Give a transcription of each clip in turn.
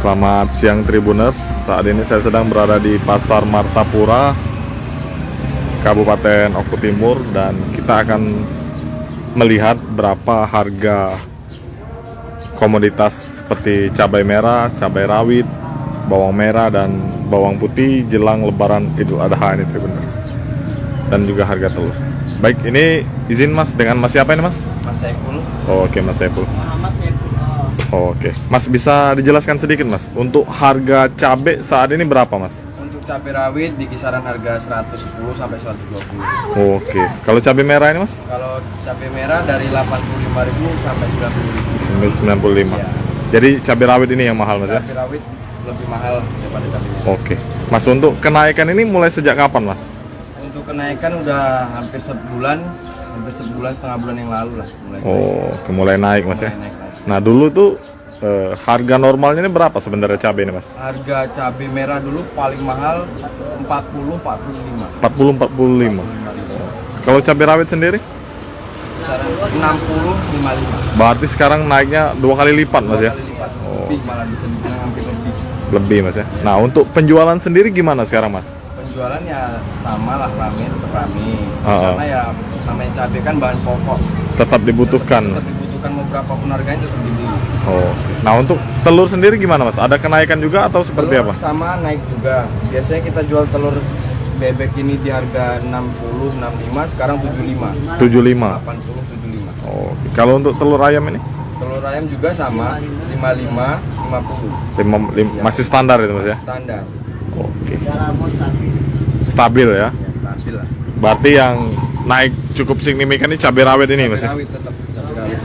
Selamat siang Tribuners, saat ini saya sedang berada di Pasar Martapura, Kabupaten Oku Timur, dan kita akan melihat berapa harga komoditas seperti cabai merah, cabai rawit, bawang merah, dan bawang putih jelang Lebaran Idul Adha ini Tribuners, dan juga harga telur. Baik, ini izin Mas, dengan Mas siapa ini Mas? Mas Saiful. Oh, oke Mas Saiful. Muhammad Saiful. Oke, Mas bisa dijelaskan sedikit Mas, untuk harga cabai saat ini berapa Mas? Untuk cabai rawit di kisaran harga 110 sampai 120. Oke, kalau cabai merah ini Mas? Kalau cabai merah dari 85.000 sampai 90.000. 95. Ya. Jadi cabai rawit ini yang mahal Mas ya? Cabai rawit lebih mahal daripada cabai merah. Oke, Mas, untuk kenaikan ini mulai sejak kapan Mas? Untuk kenaikan udah hampir setengah bulan yang lalu lah mulai. Mulai naik Mas ya? Mulai naik. Nah dulu tuh harga normalnya ini berapa sebenarnya cabai ini Mas? Harga cabai merah dulu paling mahal 40-45. 40-45. Kalau cabai rawit sendiri? Kisaran 60-55. Berarti sekarang naiknya 2 kali lipat Mas ya? Dua kali lipat. Lebih malah bisa dibilang hampir lebih. Lebih Mas ya? Nah untuk penjualan sendiri gimana sekarang Mas? Penjualan ya sama lah, tetap rame. Ah. Karena ya namanya cabai kan bahan pokok. Tetap dibutuhkan. Tetap dibutuhkan, mau berapapun harganya tetap dibeli. Nah untuk telur sendiri gimana Mas? Ada kenaikan juga atau seperti Telur apa? sama naik juga. Biasanya kita jual telur bebek ini di harga 60, 65, sekarang 75. 75. 80, 75. Kalau untuk telur ayam ini? Telur ayam juga sama, 55, 50. Masih standar itu Mas ya? Standar. Oke. Stabil ya? Ya, stabil lah. Berarti yang naik cukup signifikan ini cabai rawit ini Mas ya? Cabai rawit tetap cabai rawit.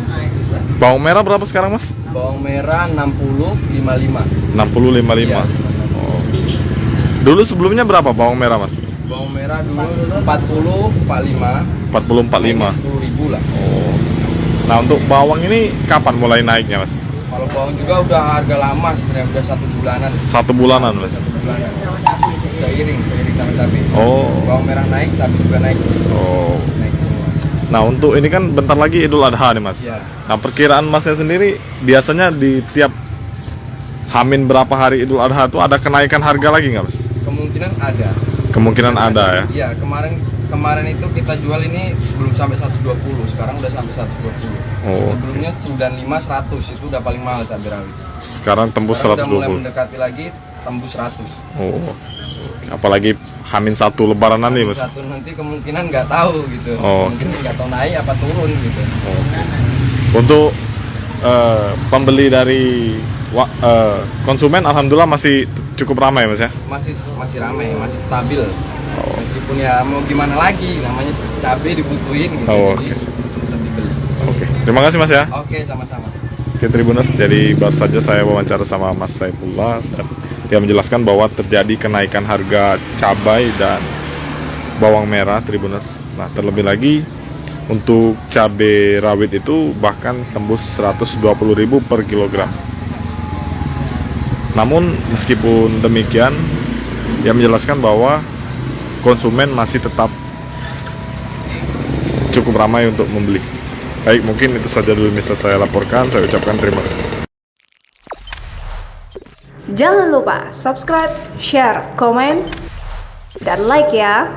Bawang merah berapa sekarang Mas? Bawang merah 60, 55. 60, 55. Iya. Dulu sebelumnya berapa bawang merah Mas? Bawang merah dulu 40, 45. 40, 45. 10.000 lah. Nah untuk bawang ini kapan mulai naiknya Mas? Kalau bawang juga udah harga lama sebenarnya, udah 1 bulanan. 1 bulanan Mas? 1 bulanan. Seiring sama cabai. Oh. Bawang merah naik, cabai juga naik. Naik semua. Nah untuk ini kan bentar lagi Idul Adha nih Mas. Ya. Nah perkiraan Masnya sendiri biasanya di tiap Hamin berapa hari Idul Adha itu ada kenaikan harga lagi nggak Mas? Kemungkinan ada. Kemungkinan ada ya? Iya, kemarin itu kita jual ini belum sampai 120, sekarang udah sampai 120. Sebelumnya 95, 100 itu udah paling mahal cabai rawit. Sekarang tembus Sekarang 120. udah mulai mendekati lagi, tembus 100. Apalagi Hamin 1 Lebaran nanti Mas? Satu nanti kemungkinan nggak tahu gitu. Mungkin nggak tahu naik apa turun gitu. Untuk pembeli dari konsumen alhamdulillah masih cukup ramai Mas ya? Masih ramai, masih stabil. Meskipun ya mau gimana lagi, namanya cabai dibutuhin gitu. Oke. Tetap dibeli. Oke, terima kasih Mas ya. Oke, sama-sama. Oke Tribuners, jadi baru saja saya wawancara sama Mas Saifullah dan dia menjelaskan bahwa terjadi kenaikan harga cabai dan bawang merah Tribuners. Nah terlebih lagi untuk cabai rawit itu bahkan tembus 120.000 per kilogram. Namun meskipun demikian, dia menjelaskan bahwa konsumen masih tetap cukup ramai untuk membeli. Baik, mungkin itu saja dulu bisa saya laporkan. Saya ucapkan terima kasih. Jangan lupa subscribe, share, komen, dan like ya.